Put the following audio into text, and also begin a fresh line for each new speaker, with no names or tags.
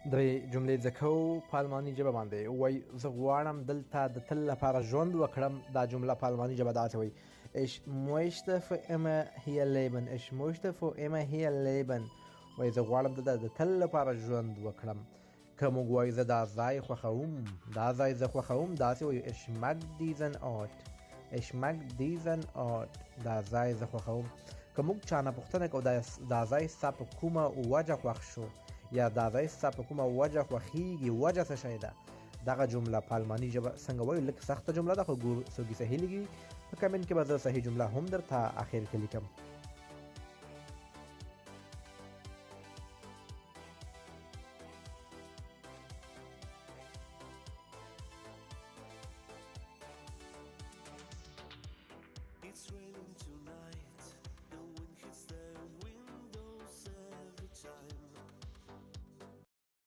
درې جملې زده کوو په الماني ژبه باندې. وایي زه غواړم دلته د تل لپاره ژوند وکړم. دا جمله په الماني ژبه داسې وایي: Ich möchte für immer hier leben. Ich möchte für immer hier leben. وایي زه غواړم دلته د تل لپاره ژوند وکړم. که موږ وایو زه دا ځای خوښوم، دا ځای زه خوښوم، داسې وایو: Ich mag diesen Ort. Ich mag diesen Ort. دا ځای زه خوښوم. که موږ چا نه پوښتنه کوو دا ځای ستا په کومه وجه خوښ شو، یا دا ځای ستا په کومه وجه خوښیږي، وجه څه شی ده، دغه جمله په الماني ژبه څنګه وایو؟ لږ سخته جمله ده، خو ګور څوک یې صحیح لیکي په کمنټ کې به زه صحیح جمله هم درته اخر کې لیکم.